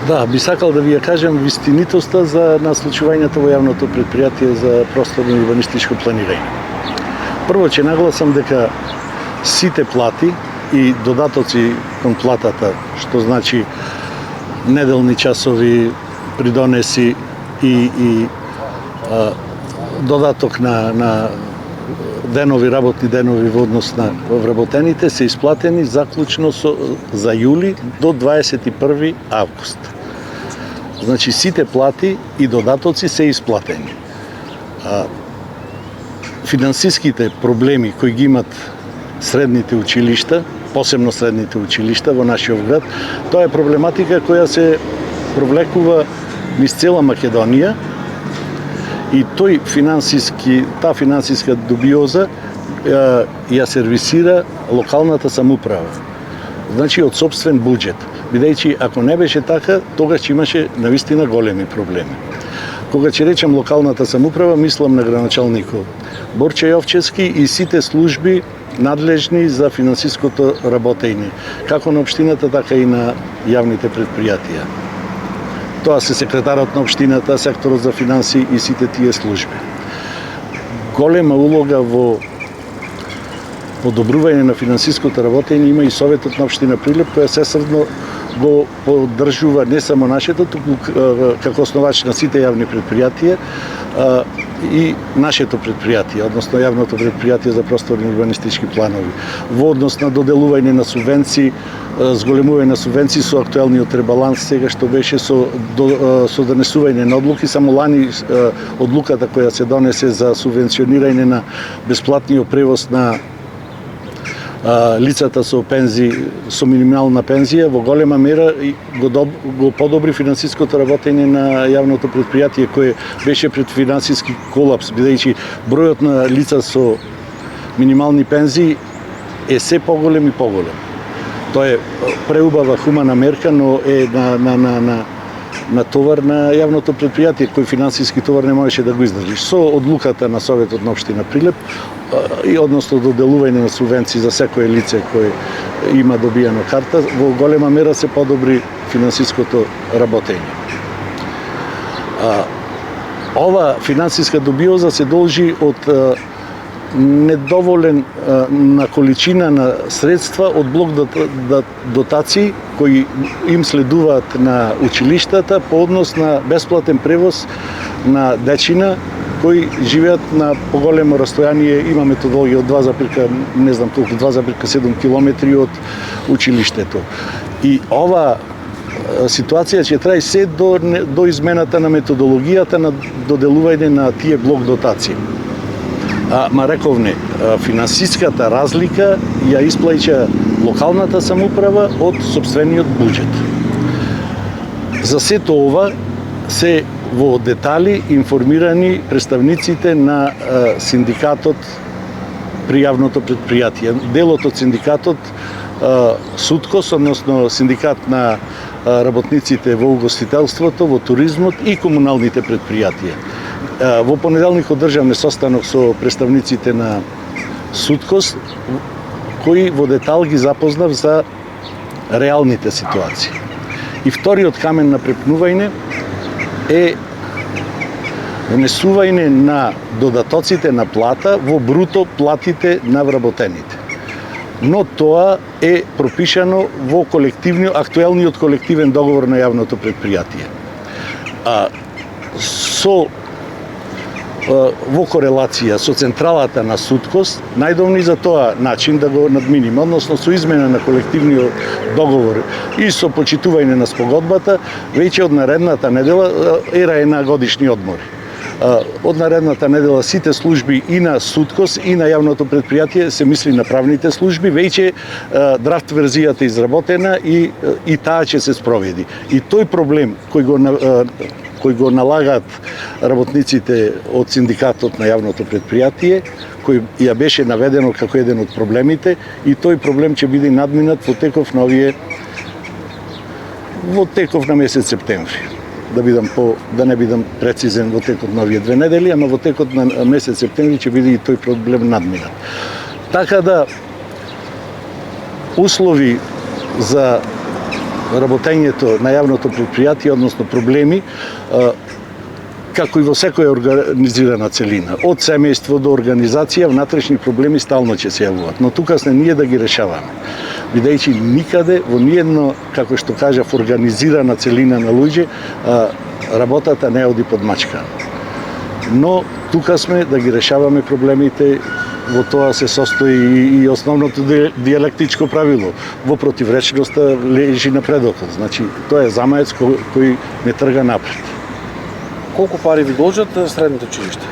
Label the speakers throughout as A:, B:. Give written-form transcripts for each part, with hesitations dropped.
A: Да, би сакал да ви ја кажем вистинитоста за наслучувањето во јавното предпријатие за просторно и урбанистичко планирање. Прво ќе нагласам дека сите плати и додатоци кон платата, што значи неделни часови, придонеси и додаток на денови, работни денови во однос на вработените се исплатени заклучно за јули до 21 август. Значи сите плати и додатоци се исплатени. Финансиските проблеми кои ги имат средните училишта, посебно средните училишта во нашиот град, тоа е проблематика која се провлекува низ цела Македонија и таа финансиска дубиоза ја сервисира локалната самоуправа. Значи од сопствен буџет. Бидејќи ако не беше така, тогаш имаше навистина големи проблеми. Кога ќе речем локалната самоуправа, мислам на граначалникот Борче Јовчевски и сите служби надлежни за финансиското работење, како на општината, така и на јавните предпријатија. Тоа се секретарот на општината, секторот за финанси и сите тие служби. Голема улога во подобрување на финансиското работење има и Советот на општина Прилеп, која сесрдно го поддржува не само нашето, туку како основач на сите јавни предпријатија и нашето предпријатие, односно јавното предпријатие за просторни урбанистички планови. Во однос на доделување на субвенции, зголемување на субвенции со актуелниот ребаланс сега што беше со донесување на одлуки, само лани одлуката која се донесе за субвенционирање на бесплатниот превоз на лицата со пензии, со минимална пензија, во голема мера го подобри финансиското работење на јавното предпријатие кое беше пред финансиски колапс, бидејќи бројот на лица со минимални пензии е се поголем и поголем. Тоа е преубава хумана мерка, но е на товар на јавното предпријатие, кој финансиски товар не можеше да го издржи. Со одлуката на Советот на општина Прилеп и односно доделување на субвенции за секое лице кој има добијано карта, во голема мера се подобри финансиското работење. Ова финансиска добиоза се должи од недоволен на количина на средства од блок дотации кои им следуваат на училиштата по однос на бесплатен превоз на дечина кои живеат на поголемо растојание. Има методологија од 2,7 километри од училиштето. И ова ситуација ќе трае се до измената на методологијата на доделување на тие блок дотации. Ма рековне, финансиската разлика ја исплаќа локалната самоуправа од сопствениот буџет. За сето ова се во детали информирани представниците на синдикатот при јавното предпријатие. Делот од синдикатот СУТКОС, односно синдикат на работниците во угостителството, во туризмот и комуналните предпријатија. Во понеделник одржавме состанок со представниците на СУТКОС, кои во детал ги запознав за реалните ситуации. И вториот камен на препнување е внесување на додатоците на плата во бруто платите на вработените. Но тоа е пропишано во актуелниот колективен договор на јавното предпријатие. Во корелација со централата на СУТКОС, најдовни за тоа начин да го надминиме, односно со измена на колективниот договор и со почитување на спогодбата, веќе од наредната недела ера е на годишни одмори. Од наредната недела сите служби и на СУТКОС и на јавното предпријатие, се мисли на правните служби, веќе драфт верзијата изработена и таа ќе се спроведи. И тој проблем кој го налагаат работниците од синдикатот на јавното предпријатие, кој ја беше наведено како еден од проблемите, и тој проблем ќе биде надминат во теков на месец септември. Да не бидам прецизен во текот на овие 2 недели, ама во текот на месец септември ќе биде и тој проблем надминат. Така да услови за работењето на јавното предпријатие, односно проблеми, како и во секоја организирана целина. Од семејство до организација, внатрешни проблеми стално ќе се јавуваат, но тука сме ние да ги решаваме. Бидејќи никаде, во ниедно, како што кажав, организирана целина на луѓе, работата не оди под мачка. Но тука сме да ги решаваме проблемите, во тоа се состои и основното дијалектичко правило. Во противречноста лежи напредокот. Значи, тоа е замаец кој не трга напред.
B: Колку пари ви должат средните училишта?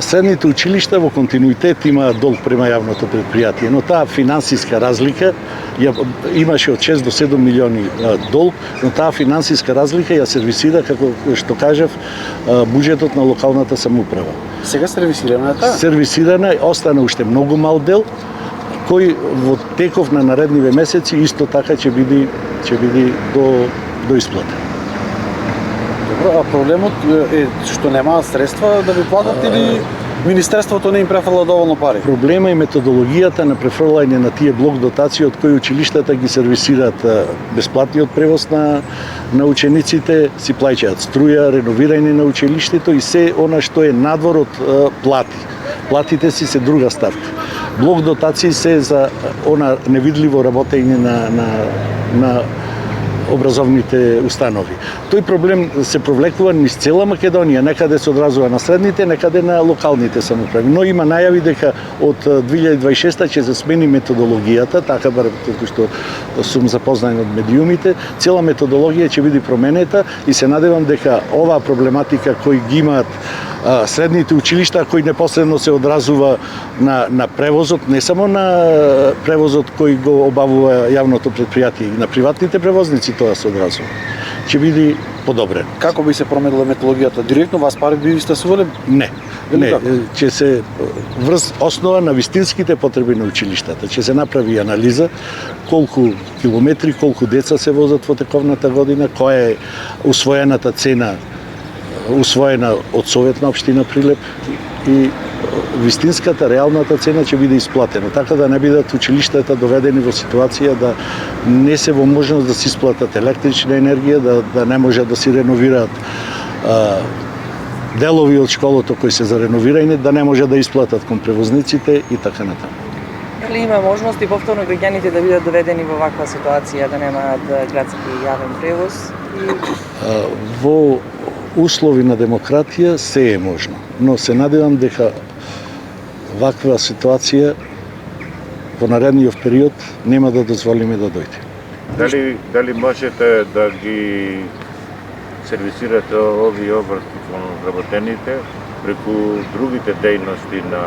A: Средните училишта во континуитет имаат долг према јавното предпријатие, но таа финансиска разлика имаше од 6 до 7 милиони долг, но таа финансиска разлика ја сервисира, како што кажав, буџетот на локалната самоуправа.
B: Сега сервисирана е таа?
A: Сервисирана е, остана уште многу мал дел, кој во теков на наредниве месеци исто така ќе биде до исплата.
B: А проблемот е што немаат средства да ви платат или Министерството не им префрла доволно пари?
A: Проблема е методологијата на префрлање на тие блок дотации од кои училиштата ги сервисираат бесплатниот превоз на учениците, си плаќаат струја, реновирање на училиштето и се она што е надвор од плати. Платите си се друга ставка. Блок дотации се за она невидливо работење на образовните установи. Тој проблем се провлекува низ цела Македонија, некаде се одразува на средните, некаде на локалните самоуправи. Но има најави дека од 2026 ќе се смени методологијата, така бар како што сум запознаен од медиумите, цела методологија ќе биде променета и се надевам дека оваа проблематика кој ги имаат средните училишта, кој непосредно се одразува на превозот, не само на превозот кој го обавува јавното предпријатие, и на приватните превозници тоа се одразува. Ќе биде подобрен.
B: Како би се променила методологијата? Директно вас пари би стасувале?
A: Не, ќе се врз основа на вистинските потреби на училиштата. Ќе се направи анализа колку километри, колку деца се возат во тековната година, која е усвоената цена усвоена од Советна општина Прилеп и вистинската, реалната цена ќе биде исплатена, така да не бидат училиштата доведени во ситуација да не се во можност да се исплатат електрична енергија, да не може да се реновираат делови од школото кои се за реновирање, да не може да исплатат кон превозниците и така натаму.
C: Дали има можност и повторно граѓаните да бидат доведени во ваква ситуација, да немаат градски јавен превоз?
A: Во услови на демократија се е можно, но се надевам дека ваква ситуација во наредниот период нема да дозволиме да дојде.
D: Дали можете да ги сервисирате овие обрти кон вработените преку другите дејности на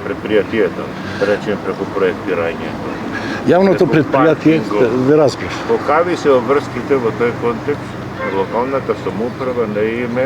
D: предпријатието, да речем преку проектирањето?
A: Јавното предпријатие, ве разбрав.
D: Покави се обврските во тој контекст? Локалната самоуправа не име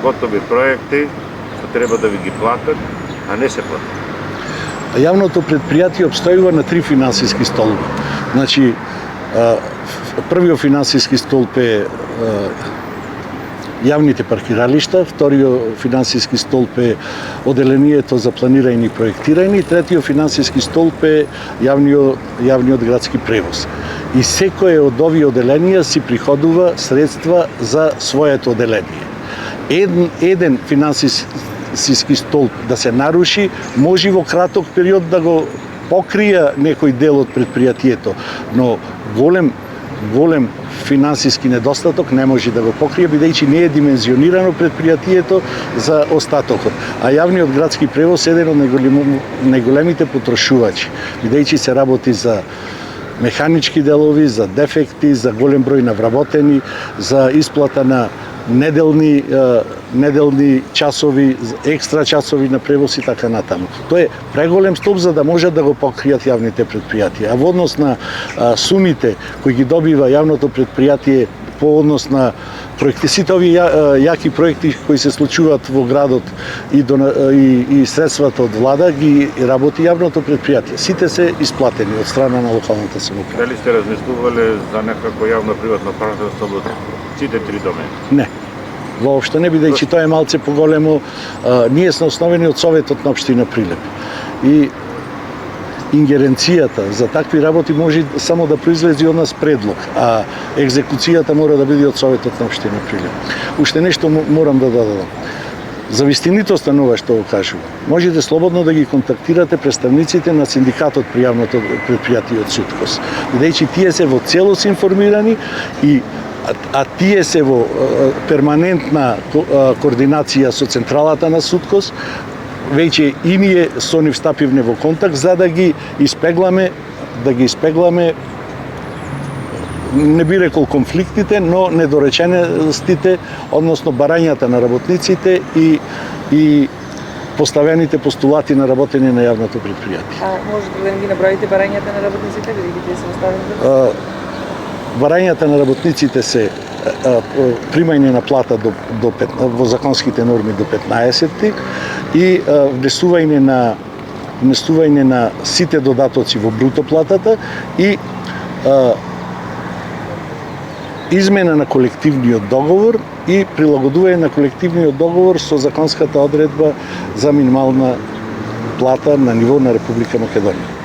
D: готови проекти што треба да ви ги платат, а не се платат.
A: Јавното предпријатие обстојува на 3 финансиски столба. Значи, првиот финансиски столб е јавните паркиралишта, вториот финансиски столб е оделението за планирање и проектирање, третиот финансиски столб е јавниот градски превоз. И секое од овие оделенија си приходува средства за своето оделение. Еден финансиски столб да се наруши, може во краток период да го покрија некој дел од предпријатието, но голем финансиски недостаток не може да го покрие, бидејќи не е димензионирано предпријатието за остатокот. А јавниот градски превоз е еден од најголемите потрошувачи, бидејќи се работи за механички делови, за дефекти, за голем број на вработени, за исплата на неделни часови, екстра часови на превоз и така натаму. Тоа е преголем столб за да можат да го покријат јавните предпријатија. А во однос на сумите кои ги добива јавното предпријатие по однос на проекти, сите овие јаки проекти кои се случуваат во градот и средствата од влада ги работи јавното предпријатие. Сите се исплатени од страна на локалната самоуправа.
D: Дали сте размислувале за некако јавно-приватно партнерство во сите 3 домени?
A: Не. Воопшто не, бидејќи тоа е малце поголемо. Ние сме основени од Советот на општина Прилеп. И ингеренцијата за такви работи може само да произлези од нас предлог, а екзекуцијата мора да биде од Советот на општина Прилеп. Уште нешто морам да додадам. За вистинитоста на ова што го кажува, можете слободно да ги контактирате представниците на синдикатот при јавното предпријатие од Суткос, бидејќи тие се во целост информирани а тие се во перманентна координација со централата на Суткос. Веќе и ние со нив стапивме во контакт за да ги испегламе не би рекол конфликтите, но недореченостите, односно барањата на работниците и поставените постулати на работење на јавното предпријатие.
C: А можете да ги наброите барањата на работниците, бидејќи тие се оставени?
A: Барањата на работниците се примање на плата во законските норми до 15 и внесување на сите додатоци во бруто платата и измена на колективниот договор и прилагодување на колективниот договор со законската одредба за минимална плата на ниво на Република Македонија.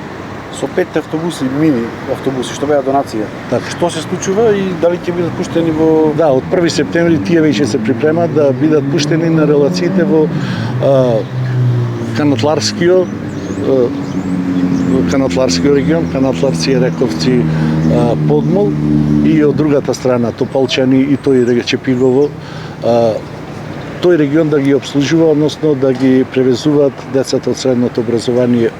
B: Со 5 автобуси, мини автобуси, што беа донација.
A: Така.
B: Што се случува и дали ќе бидат пуштени во...
A: Да, од 1 септември тие веќе се припремат да бидат пуштени на релациите во Канатларскиот регион, Канатларци, Рековци, Подмол и од другата страна Топалчани и тој Чепигово, тој регион да ги обслужува, односно да ги превезуваат децата од средното образование,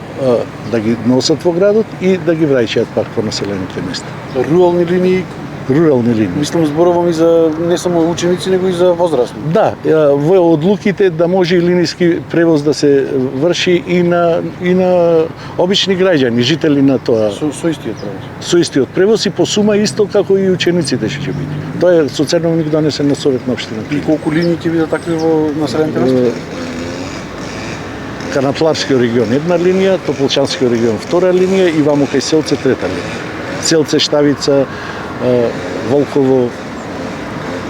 A: да ги носат во градот и да ги враќаат пак по населените места.
B: Рурални линии, мислам зборувам и за не само ученици, него и за возрастни.
A: Да, во одлуките да може и линиски превоз да се врши и на обични граѓани, жители на тоа.
B: Со истиот превоз.
A: Со истиот превоз и по сума исто како и учениците ќе биде. Тоа е со црновник донесен на Совет на општина.
B: И колку линии ќе бидат такви во населените места?
A: Канатларскиот регион една линија, Тополчанскиот регион втора линија и ваму кај Селце трета линија. Селце, Штавица, Волково.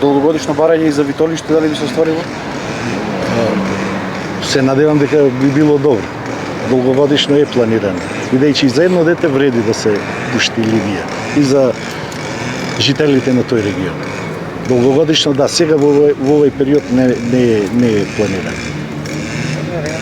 B: Долгогодишно барање и за Витолиште, дали би се остварило?
A: Се надевам дека би било добро. Долгогодишно е планирано. Бидејќи за едно дете вреди да се пушти линија и за жителите на тој регион. Долгогодишно да, сега во овој период не е планирано.
C: Добре,